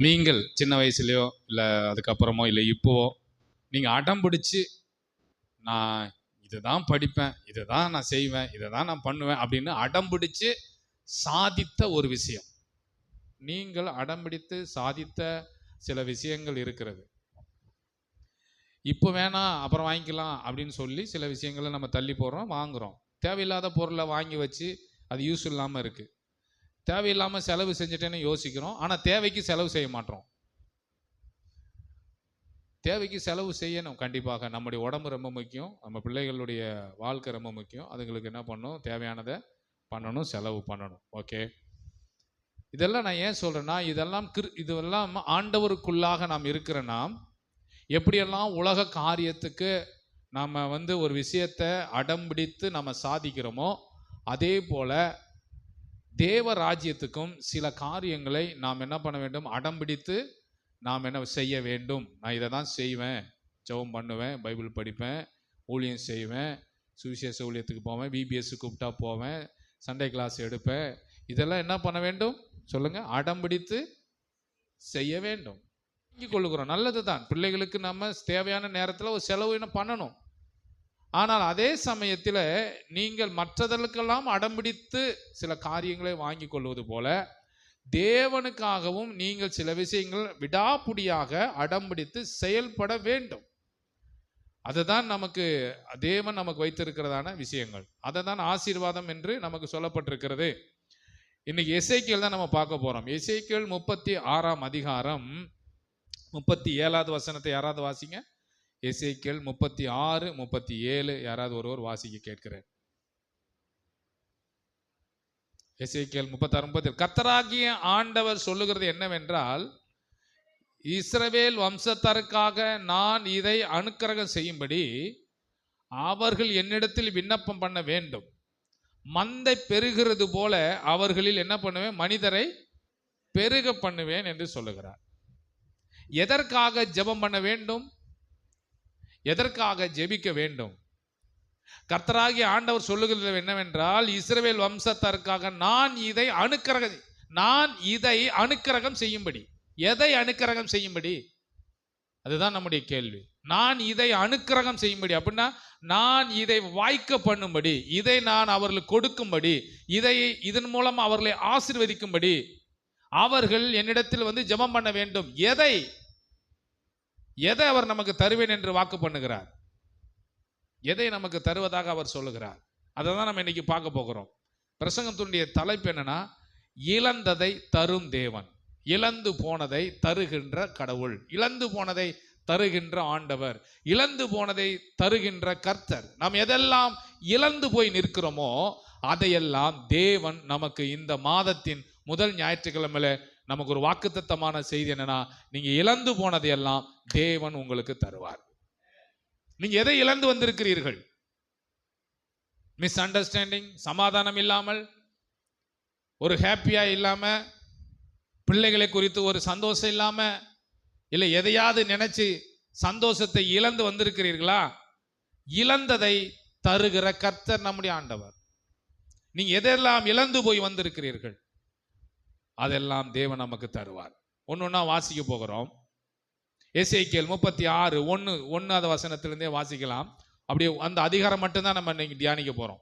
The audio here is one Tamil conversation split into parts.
நீங்கள் சின்ன வயசுலையோ இல்லை அதுக்கப்புறமோ இல்லை இப்போவோ நீங்கள் அடம் பிடிச்சி நான் இதை தான் படிப்பேன், இதை தான் நான் செய்வேன், இதை தான் நான் பண்ணுவேன் அப்படின்னு அடம் பிடிச்சு சாதித்த ஒரு விஷயம், நீங்கள் அடம் பிடித்து சாதித்த சில விஷயங்கள் இருக்கிறது. இப்போ வேணாம் அப்புறம் வாங்கிக்கலாம் அப்படின்னு சொல்லி சில விஷயங்களை நம்ம தள்ளி போடுறோம், வாங்குகிறோம். தேவையில்லாத பொருளை வாங்கி வச்சு அது யூஸ் இல்லாமல் இருக்குது. தேவையில்லாமல் செலவு செஞ்சுட்டேன்னு யோசிக்கிறோம், ஆனால் தேவைக்கு செலவு செய்ய மாட்டோம். தேவைக்கு செலவு செய்யணும். கண்டிப்பாக நம்முடைய உடம்பு ரொம்ப முக்கியம், நம்ம பிள்ளைகளுடைய வாழ்க்கை ரொம்ப முக்கியம். அதுங்களுக்கு என்ன பண்ணணும், தேவையானதை பண்ணணும், செலவு பண்ணணும். ஓகே, இதெல்லாம் நான் ஏன் சொல்கிறேன்னா, இதெல்லாம் ஆண்டவருக்குள்ளாக நாம் இருக்கிற நாம் எப்படியெல்லாம் உலக காரியத்துக்கு நாம் ஒரு விஷயத்தை அடம்பிடித்து நம்ம சாதிக்கிறோமோ, அதே போல் தேவ ராஜ்யத்துக்கும் சில காரியங்களை நாம் என்ன பண்ண வேண்டும், அடம்பிடித்து நாம் என்ன செய்ய வேண்டும். நான் இதை தான் செய்வேன், ஜெபம் பண்ணுவேன், பைபிள் படிப்பேன், ஊழியம் செய்வேன், சுவிசேஷ ஊழியத்துக்கு போவேன், பிபிஎஸ் கூப்பிட்டா போவேன், சண்டே கிளாஸ் எடுப்பேன். இதெல்லாம் என்ன பண்ண வேண்டும் சொல்லுங்கள், அடம்பிடித்து செய்ய வேண்டும். வாங்கி கொள்ளுகிறோம், நல்லது தான். பிள்ளைகளுக்கு நம்ம தேவையான நேரத்தில் ஒரு செலவு என்ன பண்ணணும். ஆனால் அதே சமயத்தில் நீங்கள் மற்றதற்கெல்லாம் அடம்பிடித்து சில காரியங்களை வாங்கி கொள்வது போல தேவனுக்காகவும் நீங்கள் சில விஷயங்கள் விடாப்புடியாக அடம்பிடித்து செயல்பட வேண்டும். அதுதான் நமக்கு தேவன் நமக்கு வைத்திருக்கிறதான விஷயங்கள். அதை தான் ஆசீர்வாதம் என்று நமக்கு சொல்லப்பட்டிருக்கிறது. இன்னைக்கு எசேக்கியேல் தான் நம்ம பார்க்க போறோம். எசேக்கியேல் 36ஆம் அதிகாரம் 37வது வசனத்தை யாராவது வாசிங்க. எசேக்கியேல் 36, 37 யாராவது ஒருவர் வாசிக்க கேட்கிறேன். எசேக்கியேல் 36, 37. கர்த்தராகிய ஆண்டவர் சொல்லுகிறது என்னவென்றால், இஸ்ரவேல் வம்சத்தாருக்காக நான் இதை அனுக்கிரகம் செய்யும்படி அவர்கள் என்னிடத்தில் விண்ணப்பம் பண்ண வேண்டும். மந்தை பெருகிறது போல அவர்களில் என்ன பண்ணுவேன், மனிதரை பெருக பண்ணுவேன் என்று சொல்லுகிறார். எதற்காக ஜெபம் பண்ண வேண்டும், எதற்காக ஜெபிக்க வேண்டும்? கர்த்தராகிய ஆண்டவர் சொல்லுகிறது என்னவென்றால், இஸ்ரவேல் வம்சத்தாருக்காக நான் இதை அனுக்கிரகம் செய்யும்படி. எதை அனுக்கிரகம் செய்யும்படி? அதுதான் நம்முடைய கேள்வி. நான் இதை அனுக்கிரகம் செய்யும்படி அப்படின்னா, நான் இதை வாய்க்க பண்ணும்படி, இதை நான் அவர்களுக்கு கொடுக்கும்படி, இதன் மூலம் அவர்களை ஆசீர்வதிக்கும்படி அவர்கள் என்னிடத்தில் ஜெபம் பண்ண வேண்டும். எதை அவர் நமக்கு தருவேன் என்று வாக்கு பண்ணுகிறார்? எதை நமக்கு தருவதாக அவர் சொல்லுகிறார்? அதை தான் நம்ம இன்னைக்கு பார்க்க போகிறோம். பிரசங்கத்தினுடைய தலைப்பு என்னன்னா, இழந்ததை தரும் தேவன், இழந்து போனதை தருகின்ற கடவுள், இழந்து போனதை தருகின்ற ஆண்டவர், இழந்து போனதை தருகின்ற கர்த்தர். நாம் எதெல்லாம் இழந்து போய் நிற்கிறோமோ அதையெல்லாம் தேவன் நமக்கு இந்த மாதத்தின் முதல் ஞாயிற்றுக்கிழமையில நமக்கு ஒரு வாக்குத்தத்தமான செய்தி என்னன்னா, நீங்க இழந்து போனதையெல்லாம் தேவன் உங்களுக்கு தருவார். நீங்க எதை இழந்து வந்திருக்கிறீர்கள்? மிஸ் அண்டர்ஸ்டாண்டிங், சமாதானம் இல்லாமல், ஒரு ஹாப்பியா இல்லாம, பிள்ளைகளை குறித்து ஒரு சந்தோஷம் இல்லாம, இல்லை எதையாவது நினைச்சு சந்தோஷத்தை இழந்து வந்திருக்கிறீர்களா? இழந்ததை தருகிற கர்த்தர் நம்முடைய ஆண்டவர். நீங்க எதெல்லாம் இழந்து போய் வந்திருக்கிறீர்கள் அதெல்லாம் தேவன் நமக்கு தருவார். ஒன்னொன்னா வாசிக்க போகிறோம். எசேக்கியேல் 36, 1 வசனத்திலிருந்தே வாசிக்கலாம். அப்படியே அந்த அதிகாரம் மட்டும்தான் நம்ம இன்னைக்கு தியானிக்க போறோம்.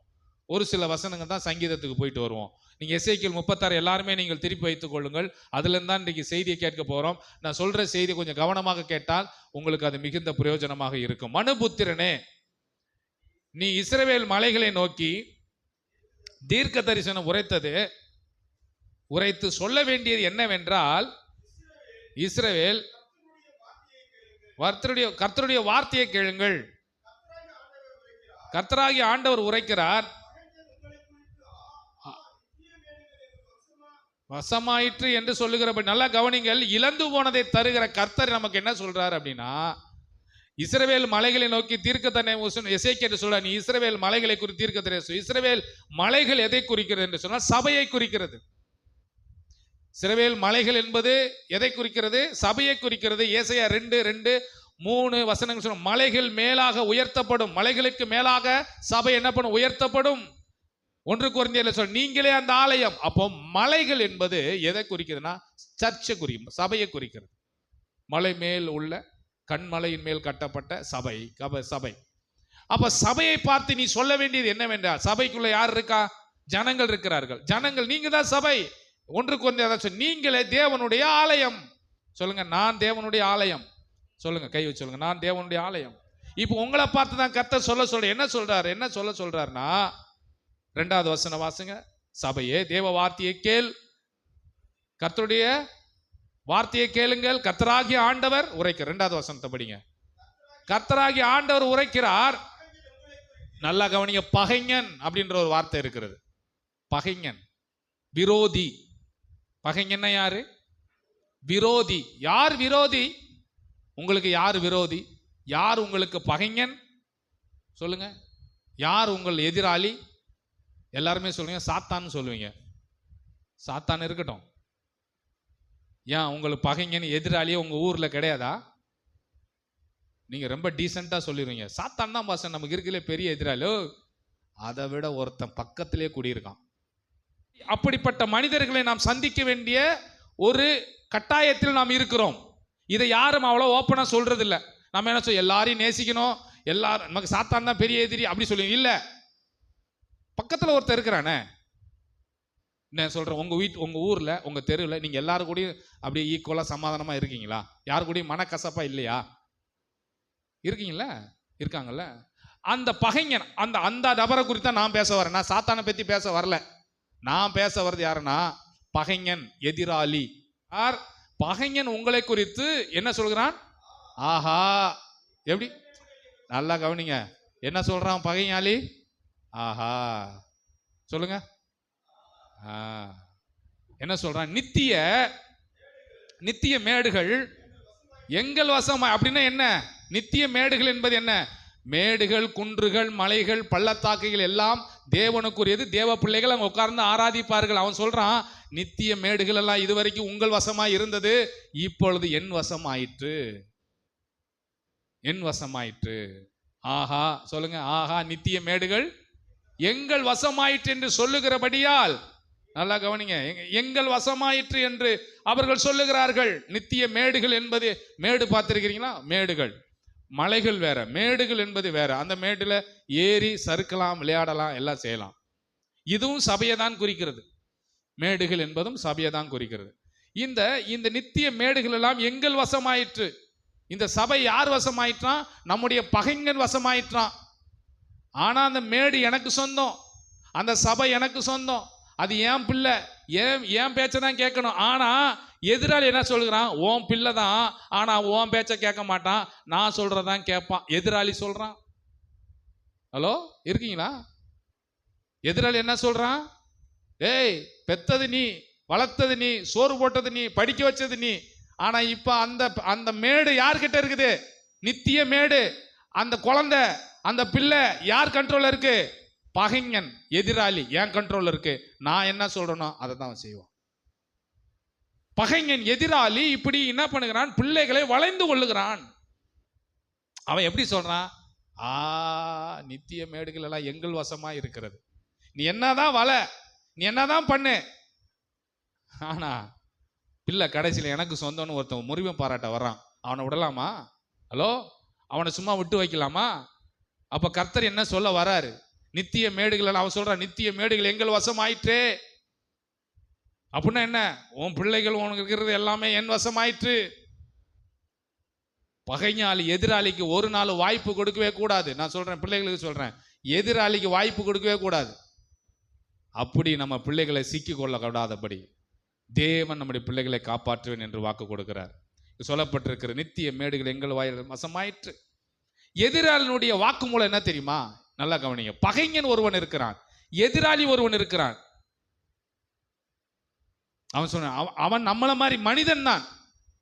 ஒரு சில வசனங்கள் தான் சங்கீதத்துக்கு போயிட்டு வருவோம். நீங்க எசேக்கியேல் 36 எல்லாருமே நீங்கள் திருப்பி வைத்துக் கொள்ளுங்கள். அதுல இருந்தான் இன்னைக்கு செய்தியை கேட்க போறோம். நான் சொல்ற செய்தி கொஞ்சம் கவனமாக கேட்டால் உங்களுக்கு அது மிகுந்த பிரயோஜனமாக இருக்கும். மனுபுத்திரனே, நீ இஸ்ரவேல் மலைகளை நோக்கி தீர்க்க தரிசனம் உரைத்து சொல்ல வேண்டியது என்னவென்றால், இஸ்ரவேல் கர்த்தருடைய வார்த்தையை கேளுங்கள். கர்த்தராகிய ஆண்டவர் உரைக்கிறார், வசமாயிற்று என்று சொல்லுகிறபடி. நல்லா கவனிங்கள், இழந்து போனதை தருகிற கர்த்தர் நமக்கு என்ன சொல்றார் அப்படின்னா, இஸ்ரவேல் மலைகளை நோக்கி தீர்க்கதரிசனம் எசேக்கியேல் சொல்ற, நீ இஸ்ரவேல் மலைகளை குறித்து தீர்க்கதரிசனம். இஸ்ரவேல் மலைகள் எதை குறிக்கிறது என்று சொன்னால் சபையை குறிக்கிறது. இஸ்ரவேல் மலைகள் என்பது எதை குறிக்கிறது? சபையை குறிக்கிறது. ஏசாயா 2, 3 வசனங்கள் சொன்ன, மலைகள் மேலாக உயர்த்தப்படும். மலைகளுக்கு மேலாக சபை என்ன பண்ணும்? உயர்த்தப்படும். 1 கொரிந்தியர்ல சொல்ல நீங்களே அந்த ஆலயம். அப்போ மலைகள் என்பது எதை குறிக்கிறதுனா சர்ச்சை குறிக்கும், சபையை குறிக்கிறது. மலை மேல் உள்ள கண்மலையின் மேல் கட்டப்பட்ட சபை சபை. அப்ப சபையை பார்த்து நீ சொல்ல வேண்டியது என்னவென்றால், சபைக்குள்ள யார் இருக்கா? ஜனங்கள் இருக்கிறார்கள். ஜனங்கள், நீங்க தான் சபை. 1 கொரிந்தியர் நீங்களே தேவனுடைய ஆலயம். சொல்லுங்க, நான் தேவனுடைய ஆலயம். சொல்லுங்க, கை வச்சு சொல்லுங்க, நான் தேவனுடைய ஆலயம். இப்போ உங்களை பார்த்து தான் கர்த்தர் சொல்ல என்ன சொல்றாரு? என்ன சொல்றாருன்னா 2வது வசனம் வாசுங்க. சபையே, தேவ வார்த்தையை கேள், கர்த்தருடைய வார்த்தையை கேளுங்கள், கர்த்தராகிய ஆண்டவர் உரைக்கிறார். 2வது வசனத்தை படிங்க. கர்த்தராகிய ஆண்டவர் உரைக்கிறார். நல்லா கவனிங்க, பகைஞன் அப்படின்ற ஒரு வார்த்தை இருக்கிறது. பகைஞன், விரோதி. பகைஞன்னா யாரு? விரோதி. யார் விரோதி? உங்களுக்கு யார் விரோதி? யார் உங்களுக்கு பகைஞன்? சொல்லுங்க. யார் உங்கள் எதிராளி? எல்லாருமே சொல்லுங்க சாத்தான் சொல்லுவீங்க. சாத்தான் இருக்கட்டும். ஏன் உங்களுக்கு பகைஞன் எதிராளியே உங்க ஊர்ல கிடையாதா? நீங்க ரொம்ப டீசெண்டா சொல்லிடுவீங்க, சாத்தான் தான் பாச நமக்கு இருக்கல பெரிய எதிராளி. அதை விட ஒருத்தன் பக்கத்திலே குடியிருக்கான். அப்படிப்பட்ட மனிதர்களை நாம் சந்திக்க வேண்டிய ஒரு கட்டாயத்தில் நாம் இருக்கிறோம். இதை யாரும் அவ்வளோ ஓப்பனா சொல்றது இல்லை. நம்ம என்ன சொல்ல, எல்லாரையும் நேசிக்கணும், எல்லாரும் நமக்கு சாத்தான் தான் பெரிய எதிரி அப்படி சொல்லுவீங்க. இல்லை, பக்கத்தில் ஒருத்தர் இருக்கிறானே. என்ன சொல்றேன், உங்க ஊர்ல உங்க தெருவில் நீங்க எல்லாரும் கூடயும் அப்படியே ஈக்குவலா சமாதானமா இருக்கீங்களா? யாரு கூடயும் மனக்கசப்பா இல்லையா? இருக்கீங்களா? இருக்காங்கல்ல. அந்த பகைஞன், அந்த அந்த நபரை குறித்து தான் நான் பேச வரேன். நான் சாத்தானை பத்தி பேச வரல. நான் பேச வர்றது யாருன்னா பகைஞன், எதிராளி. யார் பகைஞன்? உங்களை குறித்து என்ன சொல்கிறான்? ஆஹா, எப்படி? நல்லா கவனிங்க, என்ன சொல்றான் பகைஞாளி? ஆஹா, சொல்லுங்க. என்ன சொல்றான்? நித்திய மேடுகள் எங்கள் வசம். அப்படின்னா என்ன? நித்திய மேடுகள் என்பது என்ன? மேடுகள், குன்றுகள், மலைகள், பள்ளத்தாக்குகள் எல்லாம் தேவனுக்குரியது. தேவ பிள்ளைகள் அங்க உட்கார்ந்து ஆராதிப்பார்கள். அவன் சொல்றான், நித்திய மேடுகள் எல்லாம் இதுவரைக்கும் உங்கள் வசமாய் இருந்தது, இப்பொழுது என் வசமாயிற்று. என் வசமாயிற்று. ஆஹா, சொல்லுங்க. ஆஹா, நித்திய மேடுகள் எங்கள் வசமாயிற்று என்று சொல்லுகிறபடியால், நல்லா கவனிங்க, எங்கள் வசமாயிற்று என்று அவர்கள் சொல்லுகிறார்கள். நித்திய மேடுகள் என்பது, மேடு பார்த்திருக்கிறீங்களா? மேடுகள், மலைகள் வேற, மேடுகள் என்பது வேற. அந்த மேடுல ஏறி சறுக்கலாம், விளையாடலாம், எல்லாம் செய்யலாம். இதுவும் சபையை தான் குறிக்கிறது. மேடுகள் என்பதும் சபையை தான் குறிக்கிறது. இந்த நித்திய மேடுகள் எல்லாம் எங்கள் வசமாயிற்று. இந்த சபை யார் வசமாயிற்றான்? நம்முடைய பகைஞன் வசமாயிற்றான். ஆனா அந்த மேடு எனக்கு சொந்தம், அந்த சபை எனக்கு சொந்தம், அது ஏன் பிள்ளை, ஏன் பேச்சை தான் கேட்கணும். ஆனா எதிராளி என்ன சொல்கிறான்? ஓன் பிள்ளை தான், ஆனா ஓன் பேச்ச கேட்க மாட்டான், நான் சொல்றதான் கேட்பான். எதிராளி சொல்றான். ஹலோ, இருக்கீங்களா? எதிராளி என்ன சொல்றான்? ஏய், பெத்தது நீ, வளர்த்தது நீ, சோறு போட்டது நீ, படிக்க வச்சது நீ. ஆனா இப்ப அந்த மேடு யார்கிட்ட இருக்குது? நித்திய மேடு. அந்த குழந்தை, அந்த பிள்ளை யார் கண்ட்ரோல்ல இருக்கு? பகைஞன், எதிராளி என் கண்ட்ரோல்ல இருக்கு. நான் என்ன சொல்றேனோ அதை தான் செய்வோம். பகைஞன், எதிராளி இப்படி என்ன பண்ணுகிறான்? பிள்ளைகளை வளைந்து கொள்ளுகிறான். அவன் எப்படி சொல்றான்? நித்திய மேடுகள் எல்லாம் எங்கள் வசமா இருக்கிறது. நீ என்னதான் வள, நீ என்னதான் பண்ணு, ஆனா பிள்ளை கடைசியில் எனக்கு சொந்தம்னு ஒருத்தன் முறிமை பாராட்ட வர்றான். அவனை விடலாமா? ஹலோ, அவனை சும்மா விட்டு வைக்கலாமா? அப்ப கர்த்தர் என்ன சொல்ல வராரு? நித்திய மேடுகள், அவன் சொல்றான் நித்திய மேடுகள் எங்கள் வசம் ஆயிற்றே. அப்படின்னா என்ன? உன் பிள்ளைகள், உனக்கு இருக்கிறது எல்லாமே என் வசம் ஆயிற்று. பகைஞாளி, எதிராளிக்கு ஒரு நாள் வாய்ப்பு கொடுக்கவே கூடாது. நான் சொல்றேன், பிள்ளைகளுக்கு சொல்றேன், எதிராளிக்கு வாய்ப்பு கொடுக்கவே கூடாது. அப்படி நம்ம பிள்ளைகளை சிக்கி கொள்ள கூடாதபடி தேவன் நம்முடைய பிள்ளைகளை காப்பாற்றுவேன் என்று வாக்கு கொடுக்கிறார். சொல்லப்பட்டிருக்கிற நித்திய மேடுகள் எங்கள் வசமாயிற்று. எதிராளினுடைய வாக்கு மூலம் என்ன தெரியுமா? நல்லா கவனிங்க. பகைஞன் ஒருவன் இருக்கிறான், எதிராளி ஒருவன் இருக்கிறான். அவன் சொன்னான், அவன் நம்மள மாதிரி மனிதன் தான்.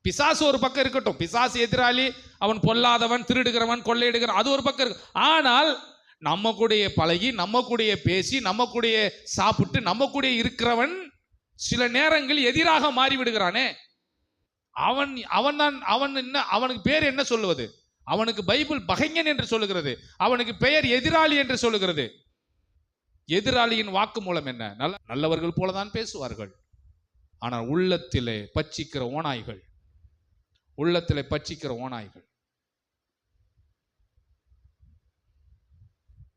பிசாசு ஒரு பக்கம் இருக்கட்டும், பிசாசு எதிராளி, அவன் பொல்லாதவன், திருடுகிறவன், கொள்ளையிடுகிறவன், அது ஒரு பக்கம் இருக்கு. ஆனால் நம்ம கூடயே பழகி, நம்ம கூடயே பேசி, நம்ம கூடயே சாப்பிட்டு, நம்ம கூடயே இருக்கிறவன் சில நேரங்கள் எதிராக மாறி விடுகிறானே, அவனுக்கு பேர் என்ன சொல்லுவது? அவனுக்கு பைபிள் பகைஞன் என்று சொல்லுகிறது, அவனுக்கு பெயர் எதிராளி என்று சொல்லுகிறது. எதிராளியின் வாக்கு மூலம் என்ன? நல்லவர்கள் போலதான் பேசுவார்கள், ஆனால் உள்ளத்திலே பட்சிக்கிற ஓநாய்கள். உள்ளத்திலே பட்சிக்கிற ஓநாய்கள்.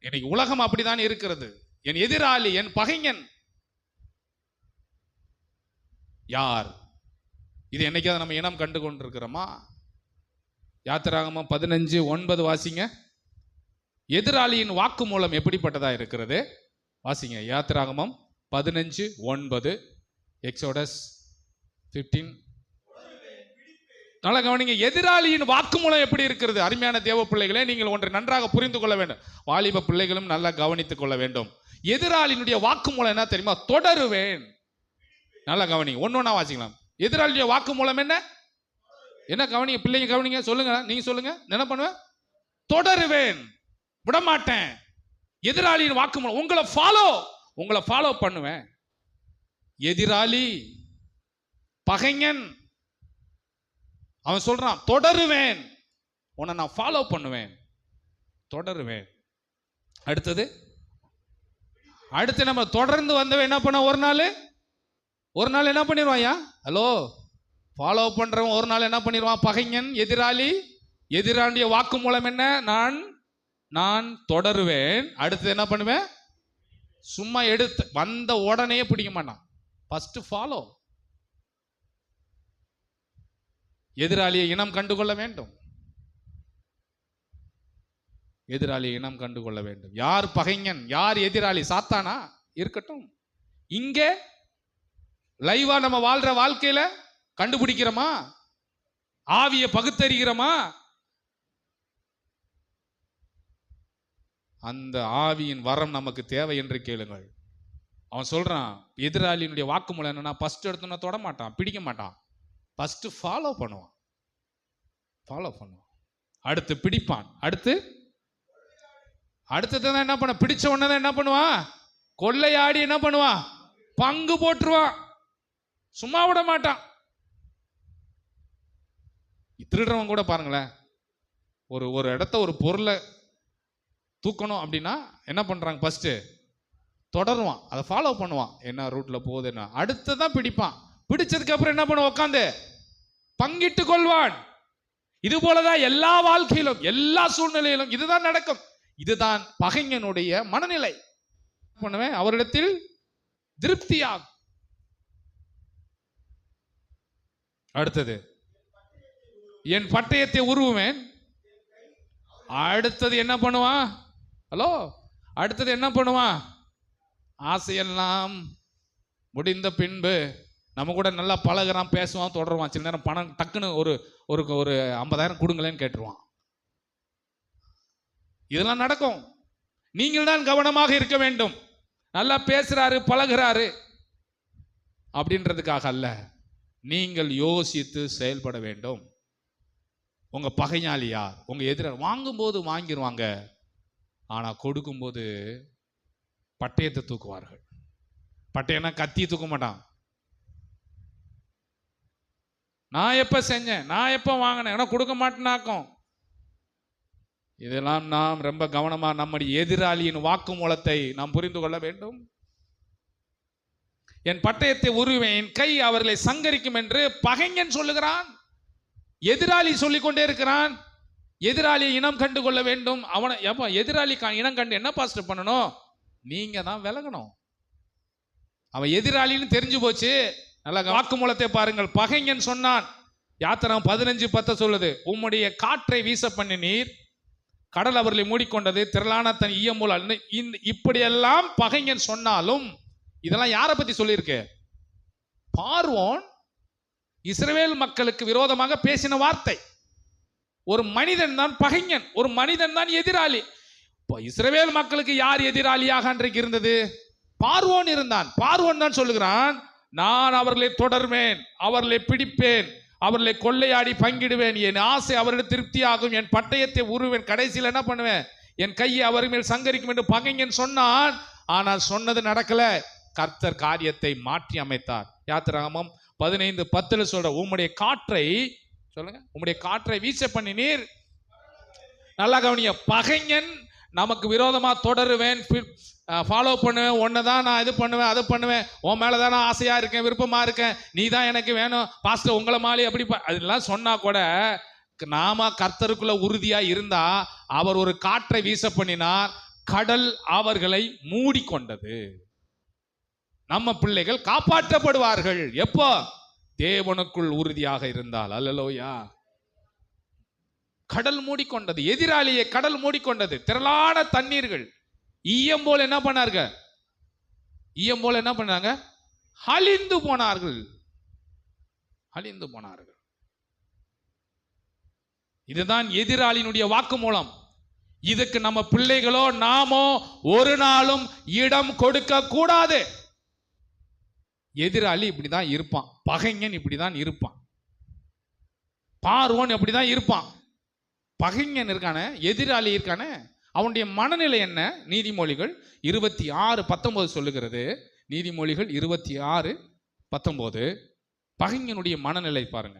இன்னைக்கு உலகம் அப்படித்தான் இருக்கிறது. என் எதிராளி, என் பகைஞன் யார்? இது என்னைக்காவது நம்ம இனம் கண்டு கொண்டிருக்கிறோமா? யாத்திராகமம் 15:9 வாசிங்க. எதிராளியின் வாக்கு மூலம் எப்படிப்பட்டதா இருக்கிறது? வாசிங்க. யாத்திராகமம் 15:9. எக்ஸோடஸ் 15. நல்லா கவனிங்க. எதிராளியின் வாக்கு மூலம் எப்படி இருக்கிறது? அருமையான தேவ பிள்ளைகளே, நீங்கள் ஒன்றை நன்றாக புரிந்து கொள்ள வேண்டும். வாலிப பிள்ளைகளும் நல்லா கவனித்துக் கொள்ள வேண்டும். எதிராளியினுடைய வாக்கு மூலம் என்ன தெரியுமா? தொடருவேன். நல்லா கவனிங்க. ஒன்னொன்னா வாசிக்கலாம். எதிராளியுடைய வாக்கு மூலம் என்ன? என்ன கவனிங்க பிள்ளைங்க, கவனிங்க. சொல்லுங்க, நீங்க சொல்லுங்க. என்ன பண்ணுவேன்? தொடருவேன், விடமாட்டேன். எதிராளியின் வாக்கு மூலம் உங்களை ஃபாலோ பண்ணுவேன். எதிராளி, பகைஞன், அவன் சொல்றான் தொடருவேன், உன்னை நான் ஃபாலோ பண்ணுவேன், தொடருவேன். அடுத்து நம்ம தொடர்ந்து வந்தவன் என்ன பண்ண? ஒரு நாள் என்ன பண்ணிடுவாயா? ஹலோ, ஃபாலோ பண்றவன் ஒரு நாள் என்ன பண்ணிடுவான்? பகைஞன், எதிராளிய வாக்கு மூலம் என்ன? நான் தொடருவேன். அடுத்து என்ன பண்ணுவேன்? சும்மா எடுத்து வந்த உடனே பிடிக்க மாட்டான். First follow. எதிராளியை இனம் கண்டுகொள்ள வேண்டும். எதிராளியை இனம் கண்டுகொள்ள வேண்டும். யார் பகைஞன், யார் எதிராளி? சாத்தானா? இருக்கட்டும். இங்கே லைவா நம்ம வாழ்ற வாழ்க்கையில கண்டுபிடிக்கிறோமா? ஆவியை பகுத்தறிகிறோமா? அந்த ஆவியின் வரம் நமக்கு தேவை என்று கேளுங்கள். அவன் சொல்றான், எதிராளியினுடைய வாக்குமூலம் என்னன்னா, ஃபர்ஸ்ட் எடுத்தோன்னா தொட மாட்டான், பிடிக்க மாட்டான். ஃபர்ஸ்ட் ஃபாலோ பண்ணுவான். அடுத்து பிடிப்பான். அடுத்ததான் என்ன பண்ண? பிடிச்ச உடனே என்ன பண்ணுவான்? கொள்ளையாடி என்ன பண்ணுவான்? பங்கு போட்டுருவான். சும்மா விட மாட்டான். திருடுறவன் கூட பாருங்களேன், ஒரு இடத்த, ஒரு பொருளை தூக்கணும் அப்படின்னா என்ன பண்றாங்க? ஃபர்ஸ்ட் தொடருவான், அதை ஃபாலோ பண்ணுவான். என்ன ரூட்ல போகுது என்ன, அடுத்ததான் பிடிப்பான். பிடிச்சதுக்கு அப்புறம் என்ன பண்ணுவான்? உட்காந்து பங்கிட்டு கொள்வான். இது போலதான் எல்லா வாழ்க்கையிலும், எல்லா சூழ்நிலையிலும் இதுதான் நடக்கும். இதுதான் பகைஞனுடைய மனநிலை. பண்ணுவேன், அவரிடத்தில் திருப்தியாகும். அடுத்தது, என் பட்டயத்தை உருவுவேன். அடுத்தது என்ன பண்ணுவான்? ஹலோ, அடுத்தது என்ன பண்ணுவான்? ஆசையெல்லாம் முடிந்த பின்பு நம்ம கூட நல்லா பழகுறான், பேசுவான், தொடருவான். சில நேரம் பணம் டக்குன்னு ஒரு 50,000 கொடுங்களேன்னு கேட்டுருவான். இதெல்லாம் நடக்கும். நீங்கள் தான் கவனமாக இருக்க வேண்டும். நல்லா பேசுறாரு, பழகுறாரு அப்படின்றதுக்காக அல்ல, நீங்கள் யோசித்து செயல்பட வேண்டும். உங்க பகையாளி யார்? உங்க எதிராளி. வாங்கும்போது வாங்கிடுவாங்க, ஆனா கொடுக்கும்போது பட்டயத்தை தூக்குவார்கள். பட்டயம்னா கத்தி தூக்க மாட்டான். நான் எப்ப செஞ்சேன், நான் எப்ப வாங்கினேன், கொடுக்க மாட்டேனாக்கும். இதெல்லாம் நாம் ரொம்ப கவனமா நம்முடைய எதிராளியின் வாக்கு மூலத்தை நாம் புரிந்து கொள்ள வேண்டும். என் பட்டயத்தை உருவேன், என் கை அவர்களை சங்கரிக்கும் என்று பகைஞன் சொல்லுகிறான். எதிராளி சொல்லிக்கொண்டே இருக்கிறான். எதிராளியை இனம் கண்டு கொள்ள வேண்டும். அவனை எதிராளி இனம் கண்டு என்ன பாஸ்டர் பண்ணணும்? நீங்க தான் விலகணும். அவன் எதிராளின்னு தெரிஞ்சு போச்சு. நல்ல வாக்கு மூலத்தை பாருங்கள். பகைஞன் சொன்னான். யாத்திராகமம் 15:10 சொல்லுது, உம்முடைய காற்றை வீச பண்ணினீர், கடல் அவர்களை மூடிக்கொண்டது, திரளான தன் ஈயமுல். இப்படியெல்லாம் பகைஞன் சொன்னாலும், இதெல்லாம் யாரை பத்தி சொல்லியிருக்கு? பார்வோன் இஸ்ரவேல் மக்களுக்கு விரோதமாக பேசின வார்த்தை. ஒரு மனிதன் தான் பகைஞன், ஒரு மனிதன் தான் எதிராளி. இஸ்ரவேல் மக்களுக்கு யார் எதிராளியாக அன்றைக்கு இருந்தது? பார்வோன் இருந்தான். பார்வோன் தான் சொல்லுகிறான், நான் அவர்களை தொடர்வேன், அவர்களை பிடிப்பேன், அவர்களை கொள்ளையாடி பங்கிடுவேன், என் ஆசை அவரிடம் திருப்தியாகும், என் பட்டயத்தை உருவேன், கடைசியில் என்ன பண்ணுவேன்? என் கையை அவர் மேல் சங்கரிக்கும் என்று பகைஞன் சொன்னான். ஆனால் சொன்னது நடக்கல. கர்த்தர் காரியத்தை மாற்றி அமைத்தார். யாத்திராகமம் 15:10 சொல்ற, உம்முடைய காற்றை சொல்லுங்க, உம்முடைய காற்றை வீச பண்ணினீர். நல்லா கவனிய, பகைஞன் நமக்கு விரோதமா தொடருவேன், ஃபாலோ பண்ணுவேன், ஒன்னதான் நான் இது பண்ணுவேன், அதை பண்ணுவேன், உன் மேலதான் நான் ஆசையா இருக்கேன், விருப்பமா இருக்கேன், நீ தான் எனக்கு வேணும் பாஸ்டர், உங்களை மாலி அப்படி அதெல்லாம் சொன்னா கூட நாம கர்த்தருக்குள்ள உறுதியா இருந்தா அவர் ஒரு காற்றை வீச பண்ணினார், கடல் அவர்களை மூடிக்கொண்டது. நம்ம பிள்ளைகள் காப்பாற்றப்படுவார்கள் எப்போ? தேவனுக்குள் உறுதியாக இருந்தால். அல்லேலூயா. கடல் மூடிக்கொண்டது, எதிராளியை கடல் மூடிக்கொண்டது. திரளான தண்ணீர்கள் ஈயம் போல என்ன பண்ணாங்க? ஈயம் போல என்ன பண்ணாங்க? அழிந்து போனார்கள், அழிந்து போனார்கள். இதுதான் எதிராளியினுடைய வாக்கு மூலம். இதுக்கு நம்ம பிள்ளைகளோ நாமோ ஒரு நாளும் இடம் கொடுக்க கூடாது. எதிராளி இப்படிதான் இருப்பான், பகைஞன் இப்படிதான் இருப்பான், பார்வோன் இப்படிதான் இருப்பான். பகைஞன் இருக்கான, எதிராளி இருக்கான, அவனுடைய மனநிலை என்ன? நீதிமொழிகள் 26:19 சொல்லுகிறது. நீதிமொழிகள் 26:19 பகைஞனுடைய மனநிலை பாருங்க.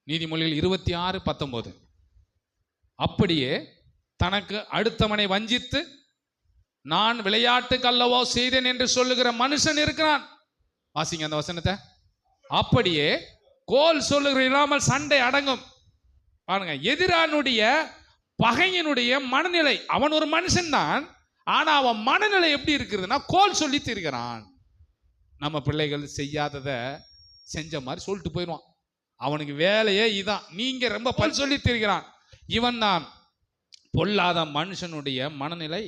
நீதிமொழிகள் 26:19 அப்படியே தனக்கு அடுத்தவனை வஞ்சித்து நான் விளையாட்டுக்கு அல்லவோ செய்தேன் என்று சொல்லுகிற மனுஷன் இருக்கிறான். வாசிங்க அந்த வசனத்தை. அப்படியே கோல் சொல்லுகிற இல்லாமல் சண்டை அடங்கும். பாருங்க, எதிரானுடைய பகையனுடைய மனநிலை. அவன் ஒரு மனுஷன் தான், ஆனா அவன் மனநிலை எப்படி இருக்குதுன்னா கோல் சொல்லி தீர்க்கிறான். நம்ம பிள்ளைகள் செய்யாததை செஞ்ச மாதிரி சொல்லிட்டு போயிடுவான். அவனுக்கு வேலையே இதான். நீங்க ரொம்ப பல் சொல்லி தீர்க்கிறான். இவன் தான் பொல்லாத மனுஷனுடைய மனநிலை.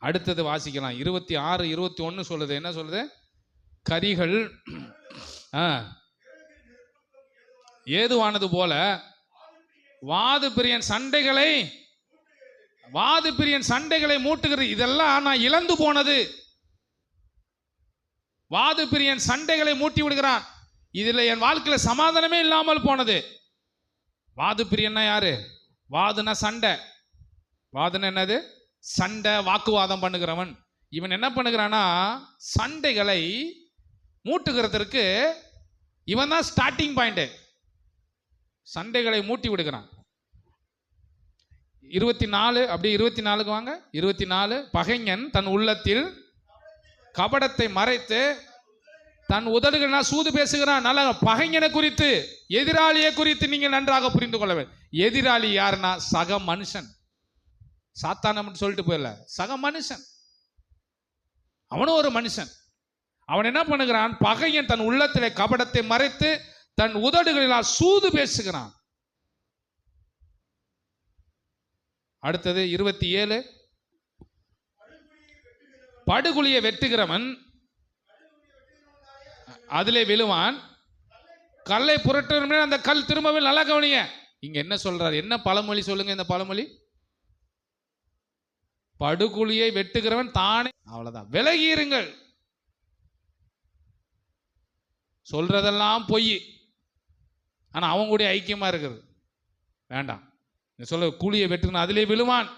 அடுத்தது வாசிக்கலாம். 26:21 சொல்லுது. என்ன சொல்லுது? கரிகள் ஏதுவானது போல வாது பிரியன் சண்டைகளை மூட்டுகிறது. இதெல்லாம் நான் இழந்து போனது. வாது பிரியன் சண்டைகளை மூட்டி விடுகிறான். இதுல என் வாழ்க்கையில சமாதானமே இல்லாமல் போனது. வாது பிரியன்னா யாரு? வாதுனா சண்டை. வாதுனா என்னது? சண்டை, வாக்குவாதம் பண்ணுகிறவன். இவன் என்ன பண்ணுகிறானா, சண்டைகளை மூட்டுகிறதற்கு இவன் தான் ஸ்டார்டிங் பாயிண்ட். சண்டைகளை மூட்டி விடுகிறான். 24 அப்படி 24க்கு வாங்க. 24 பகைஞன் தன் உள்ளத்தில் கபடத்தை மறைத்து தன் உதடுகள் சூது பேசுகிறான். நல்ல பகைஞனை குறித்து, எதிராளியை குறித்து நீங்கள் நன்றாக புரிந்து கொள்ள வேண்டும். எதிராளி யாருன்னா சக மனுஷன். சாத்தானம் சொல்லிட்டு போயிடல, சக மனுஷன். அவனும் ஒரு மனுஷன். அவன் என்ன பண்ணுகிறான்? பகையன் தன் உள்ளத்திலே கபடத்தை மறைத்து தன் உதடுகளினால் சூது பேசுகிறான். அடுத்தது 27 படுகுழியை வெட்டுகிறவன் அதிலே விழுவான், கல்லை புரட்டுற அந்த கல் திரும்பவே. நல்லா கவனிங்க, இங்க என்ன சொல்றாரு? என்ன பழமொழி சொல்லுங்க? இந்த பழமொழி, படுகுழியை வெட்டுகிறவன் தானே. அவ்வளவுதான். விலகிருங்கள். சொல்றதெல்லாம் பொய், ஆனா அவங்க கூட ஐக்கியமா இருக்குது. வேண்டாம். சொல்ல கூலியை வெட்டுன அதிலே விழுவான்.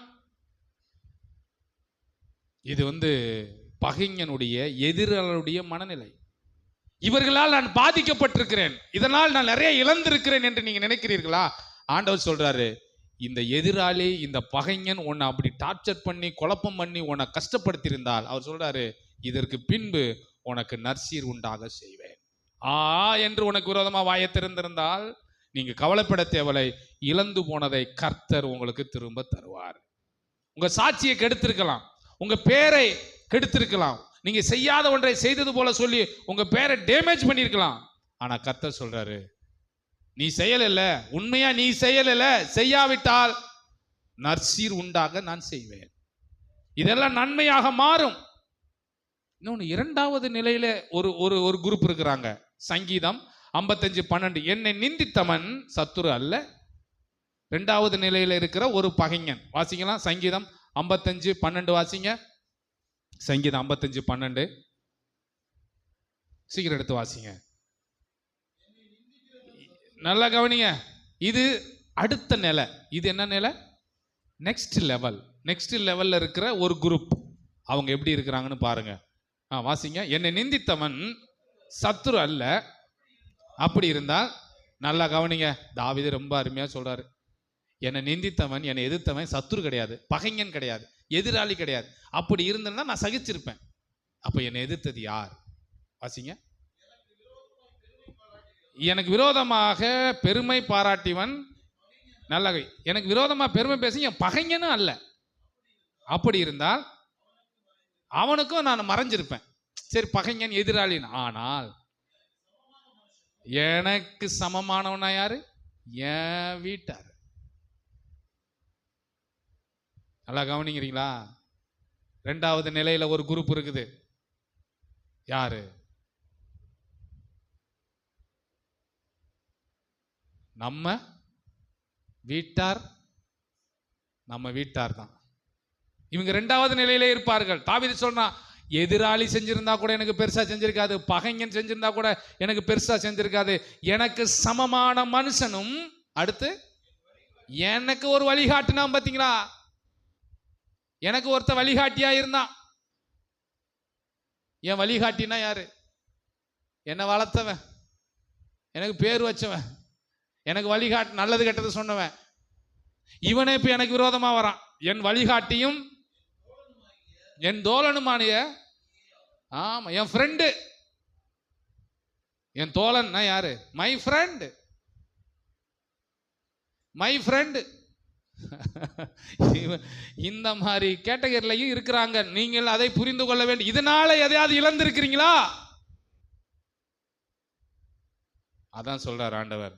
இது பகைஞனுடைய எதிராளுடைய மனநிலை. இவர்களால் நான் பாதிக்கப்பட்டிருக்கிறேன், இதனால் நான் நிறைய இழந்திருக்கிறேன் என்று நீங்க நினைக்கிறீர்களா? ஆண்டவர் சொல்றாரு, இந்த எதிராளி, இந்த பகைஞன் உன்னை அப்படி டார்ச்சர் பண்ணி குழப்பம் பண்ணி உன்னை கஷ்டப்படுத்தியிருந்தால், அவர் சொல்றாரு, இதற்கு பின்பு உனக்கு நற்சீர் உண்டாக செய்வேன். என்று உனக்கு விரோதமா வாயை திறந்திருந்தால் நீங்க கவலைப்பட தேவலை. இழந்து போனதை கர்த்தர் உங்களுக்கு திரும்ப தருவார். உங்க சாட்சியை கெடுத்திருக்கலாம், உங்க பேரை கெடுத்திருக்கலாம், நீங்க செய்யாத ஒன்றை செய்தது போல சொல்லி உங்க பேரை டேமேஜ் பண்ணிருக்கலாம். ஆனா கர்த்தர் சொல்றாரு, நீ செய்யல, உண்மையா நீ செய்யல, செய்யாவிட்டால் நற்சீர் உண்டாக நான் செய்வேன். இதெல்லாம் நன்மையாக மாறும். இன்னொன்னு, இரண்டாவது நிலையில ஒரு குரூப் இருக்கிறாங்க. சங்கீதம் 55:12 என்னை நிந்தித்தவன் சத்துரு அல்ல. இரண்டாவது நிலையில இருக்கிற ஒரு பகைஞன். வாசிக்கலாம். சங்கீதம் 55:12 வாசிங்க. சங்கீதம் 55:12 சீக்கிரம் எடுத்து வாசிங்க. நல்லா கவனிங்க. இது அடுத்த நிலை. இது என்ன நிலை? Next level. நெக்ஸ்ட் லெவல்ல இருக்கிற ஒரு குரூப். அவங்க எப்படி இருக்கிறாங்கன்னு பாருங்க. வாசிங்க. என்னை நிந்தித்தவன் சத்துரு அல்ல. அப்படி இருந்தால் நல்லா கவனிங்க. தாவீது ரொம்ப அருமையா சொல்றாரு, என்னை நிந்தித்தவன், என்னை எதிர்த்தவன் சத்துரு கிடையாது, பகைஞன் கிடையாது, எதிராளி கிடையாது. அப்படி இருந்திருந்தா நான் சகிச்சிருப்பேன். அப்ப என்னை எதிர்த்தது யார்? வாசிங்க. எனக்கு விரோதமாக பெருமை பாராட்டிவன் நல்லகை. எனக்கு விரோதமா பெருமை பேசி என் பகைஞனும் அல்ல. அப்படி இருந்தால் அவனுக்கும் நான் மறைஞ்சிருப்பேன். சரி, பகைஞன் எதிராளின். ஆனால் எனக்கு சமமானவனா யாரு? என் வீட்டார். நல்லா கவனிக்கிறீங்களா? ரெண்டாவது நிலையில ஒரு குரூப் இருக்குது. யாரு? நம்ம வீட்டார். நம்ம வீட்டார் தான் இவங்க ரெண்டாவது நிலையிலே இருப்பார்கள். தாவீது சொன்னா, எதிராளி செஞ்சிருந்தா கூட எனக்கு பெருசா செஞ்சிருக்காது, பகைஞன் செஞ்சிருந்தா கூட எனக்கு பெருசா செஞ்சிருக்காது, எனக்கு சமமான மனுஷனும் அடுத்து எனக்கு ஒரு வழிகாட்டினா. பாத்தீங்களா? எனக்கு ஒருத்த வழிகாட்டியா இருந்தான். என் வழிகாட்டினா யாரு? என்னை வளர்த்தவன், எனக்கு பேர் வச்சவன், எனக்கு வழிகாட்டு நல்லது கெட்டது சொன்னவன். இவனே இப்ப எனக்கு விரோதமா வரான். என் வழிகாட்டியும் என் தோழனுமானிய, ஆமா, என் ஃப்ரெண்டு. என் தோழன் யாரு? My friend. My friend. இந்த மாதிரி கேட்டகரிலையும் இருக்கிறாங்க. நீங்கள் அதை புரிந்து கொள்ள வேண்டும். இதனால எதையாவது இழந்திருக்கிறீங்களா? அதான் சொல்றார் ஆண்டவர்,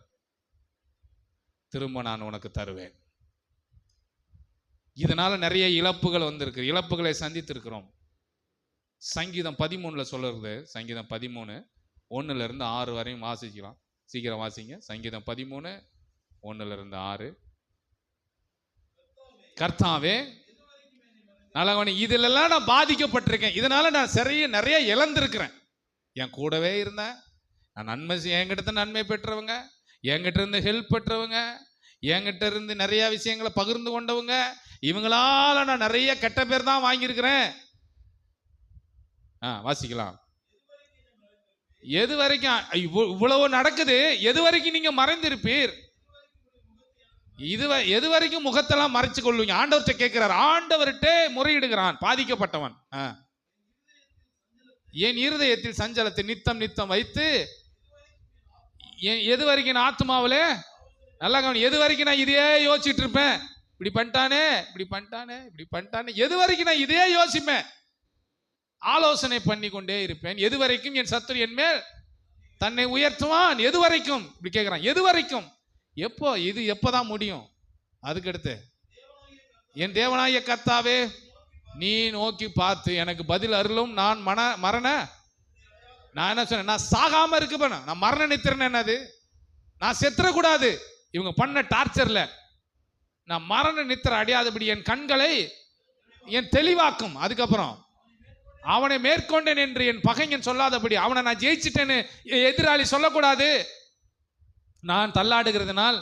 திரும்ப நான் உனக்கு தருவேன். இதனால நிறைய இழப்புகள் வந்திருக்கு, இழப்புகளை சந்தித்திருக்கிறோம். சங்கீதம் 13 சொல்லுறது, சங்கீதம் 13 1-6 வரையும் வாசிக்கலாம். சீக்கிரம் வாசிங்க. சங்கீதம் 13 1-6. கர்த்தாவே, நல்லவனே, இதிலெல்லாம் நான் பாதிக்கப்பட்டிருக்கேன். இதனால நான் நிறைய இழந்திருக்கிறேன். என் கூடவே இருந்தேன், நான் நன்மை, என்கிட்ட நன்மை பெற்றவங்க, என்கிட்ட இருந்து ஹெல்ப் பெற்றவங்க, என்கிட்ட இருந்து நிறைய விஷயங்களை பகிர்ந்து கொண்டவங்க, இவங்களால நான் நிறைய கெட்ட பேர் தான் வாங்கியிருக்கிறேன். வாசிக்கலாம். எது வரைக்கும் இவ்வளவு நடக்குது? எது வரைக்கும் நீங்க மறைந்திருப்பீர்? எது வரைக்கும் முகத்தெல்லாம் மறைச்சு கொள்வீங்க? ஆண்டவர்கிட்ட கேட்கிறார். ஆண்டவர்கிட்ட முறையிடுகிறான் பாதிக்கப்பட்டவன். என் இருதயத்தில் சஞ்சலத்தை நித்தம் நித்தம் வைத்து, எது வரைக்கும் நான் ஆத்மாவிலே, நல்லா கவனி, எது வரைக்கும் நான் இதையே யோசிச்சுட்டு இருப்பேன்? இப்படி பண்ணிட்டானே, இப்படி பண்ணிட்டானே, இப்படி பண்ணிட்டானே, எது வரைக்கும் நான் இதையே யோசிப்பேன்? ஆலோசனை பண்ணி கொண்டே இருப்பேன். எது வரைக்கும் என் சத்துரு என் மேல் தன்னை உயர்த்துவான்? எது வரைக்கும்? இப்படி கேட்கிறான். எது வரைக்கும்? எப்போ? இது எப்பதான் முடியும்? அதுக்கடுத்து, என் தேவனாகிய கர்த்தாவே, நீ நோக்கி பார்த்து எனக்கு பதில் அருளும். நான் மரண, நான் என்ன சொன்னேன்? நான் சாகாம இருக்க, நான் மரண நித்திரன். என்னது? நான் செத்துறக்கூடாது. இவங்க பண்ண டார்ச்சர்ல நான் மரண நித்திர அடையாதபடி என் கண்களை என் தெளிவாக்கும். அதுக்கப்புறம் அவனை மேற்கொண்டேன் என்று என் பகைஞன் சொல்லாதபடி, அவனை நான் ஜெயிச்சிட்டேன்னு எதிராளி சொல்லக்கூடாது. நான் தள்ளாடுகிறதுனால்,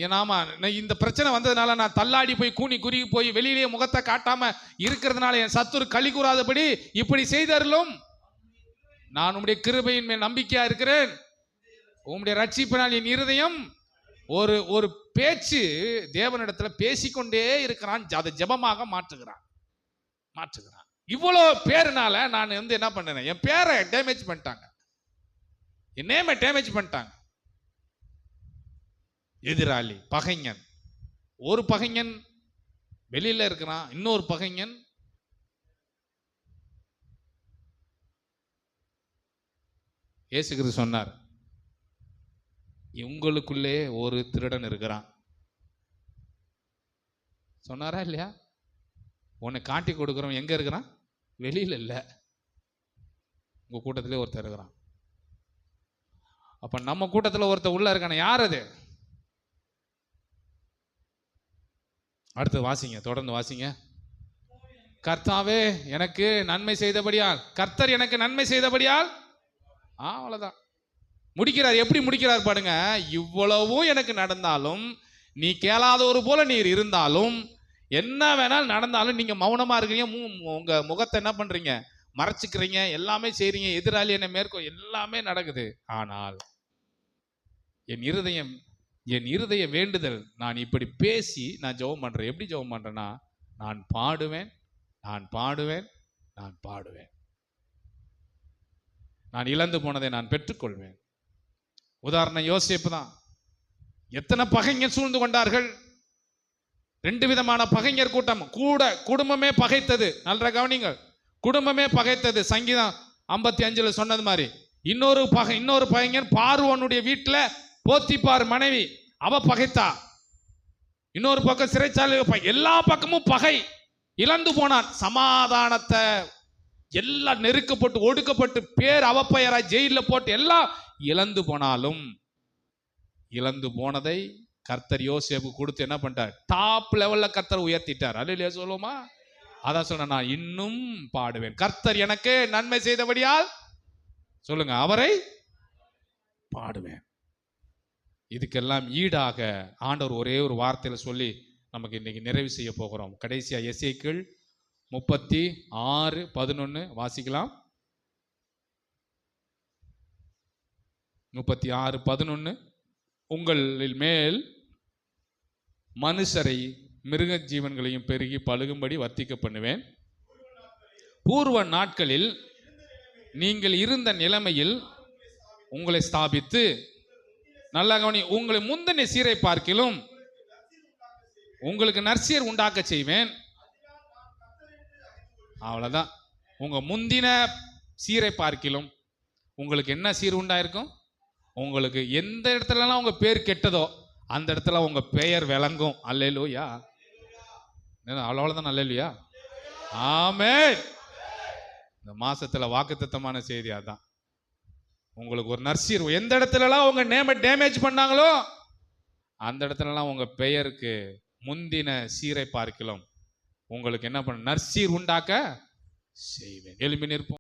ஏனாமா இந்த பிரச்சனை வந்ததுனால நான் தள்ளாடி போய் கூனி குறுகி போய் வெளியிலேயே முகத்தை காட்டாம இருக்கிறதுனால என் சத்துரு களி கூறாதபடி இப்படி செய்தருளும். நான் உம்முடைய கிருபையின் மேல் நம்பிக்கையா இருக்கிறேன். உம்முடைய ரட்சிப்பினால் என் இருதயம் ஒரு பேச்சு தேவனிடத்துல பேசிக்கொண்டே இருக்கிறான். அதை ஜெபமாக மாற்றுகிறான். இவ்வளோ பேருனால நான் என்ன பண்ணேன்? என் பேரை டேமேஜ் பண்ணிட்டாங்க, என் நேமை டேமேஜ் பண்ணிட்டாங்க. எதிராளி, பகைஞன். ஒரு பகைஞன் வெளியில இருக்கிறான், இன்னொரு பகைஞன் இயேசு கிறிஸ்து சொன்னார், உங்களுக்குள்ளே ஒரு திருடன் இருக்கிறான். சொன்னாரா இல்லையா? உன்னை காட்டி கொடுக்குறவன் எங்க இருக்கிறான்? வெளியில இல்ல, உங்க கூட்டத்திலே ஒருத்தர் இருக்கிறான். அப்ப நம்ம கூட்டத்தில் ஒருத்தர் உள்ள இருக்கான. யார் அது? அடுத்து வாசிங்க, தொடர்ந்து வாசிங்க. கர்த்தாவே எனக்கு நன்மை செய்தபடியால், கர்த்தர் எனக்கு நன்மை செய்தபடியால், அவ்வளவுதான் முடிக்கிறார். எப்படி முடிக்கிறார் பாருங்க. இவ்வளவும் எனக்கு நடந்தாலும், நீ கேளாத ஒரு போல நீர் இருந்தாலும், என்ன வேணாலும் நடந்தாலும் நீங்க மௌனமா இருக்கிறீங்க. உங்க முகத்தை என்ன பண்றீங்க? மறைச்சுக்கிறீங்க. எல்லாமே செய்றீங்க. எதிராளி என்ன மேற்கொள், எல்லாமே நடக்குது. ஆனால் என் இருதயம் என் இருதய வேண்டுதல், நான் இப்படி பேசி நான் ஜெபம் பண்றேன். எப்படி ஜெபம் பண்றேன்னா, நான் பாடுவேன், நான் பாடுவேன், நான் பாடுவேன். நான் இழந்து போனதை நான் பெற்றுக்கொள்வேன். உதாரணம் யோசேப்பு தான். எத்தனை பகைஞர் சூழ்ந்து கொண்டார்கள். 2 விதமான பகைஞர் கூட்டம். குடும்பமே பகைத்தது. நல்ல கவனிங்கள், குடும்பமே பகைத்தது. சங்கீதம் 55 சொன்னது மாதிரி இன்னொரு பகைஞர் பார்வோனுடைய வீட்டில் போத்திபார் மனைவி, அவ பகைத்தா. இன்னொரு பக்கம் சிறைச்சாலை, எல்லா பக்கமும் பகை. இழந்து போனான் சமாதானத்தை. எல்லாம் நெருக்கப்பட்டு ஒடுக்கப்பட்டு பேர் அவப்பெயரா ஜெயிலில் போட்டு எல்லாம் இழந்து போனாலும், இழந்து போனதை கர்த்தர் யோசேப்பு கொடுத்து என்ன பண்ணிட்டார்? டாப் லெவல்ல கர்த்தர் உயர்த்திட்டார். அல்லேலூயா சொல்லுமா? அதான் சொன்ன, நான் இன்னும் பாடுவேன். கர்த்தர் எனக்கு நன்மை செய்தபடியால் சொல்லுங்க, அவரை பாடுவேன். இதுக்கெல்லாம் ஈடாக ஆண்டவர் ஒரே ஒரு வார்த்தையில சொல்லி நமக்கு இன்னைக்கு நிறைவு செய்ய போகிறோம். கடைசியா எசேக்கியேல் 36:11 வாசிக்கலாம். 36:11 உங்களில் மேல் மனுஷரை மிருக ஜீவன்களையும் பெருகி பழுகும்படி வர்த்திக்க பண்ணுவேன். பூர்வ நாட்களில் நீங்கள் இருந்த நிலைமையில் உங்களை ஸ்தாபித்து, நல்லா கவனி, உங்களை முந்தின சீரை பார்க்கிலும் உங்களுக்கு நற்சீர் உண்டாக்க செய்வேன். அவ்வளவுதான். உங்க முந்தின சீரை பார்க்கிலும் உங்களுக்கு என்ன சீர் உண்டாயிருக்கும்? உங்களுக்கு எந்த இடத்துலலாம் உங்க பேர் கெட்டதோ அந்த இடத்துல உங்க பெயர் விளங்கும். அல்லேலூயா. அவ்வளவுதான். அல்லேலூயா. ஆமென். இந்த மாசத்துல வாக்குத்தத்தமான செய்தி அதான். உங்களுக்கு ஒரு நற்சீர், எந்த இடத்துலலாம் உங்க நேம டேமேஜ் பண்ணாங்களோ அந்த இடத்துலலாம் உங்க பெயருக்கு முந்தின சீரை பார்க்கலாம் உங்களுக்கு என்ன பண்ண நற்சீர் உண்டாக்க செய்வேன். எழும்பி நிற்போம்.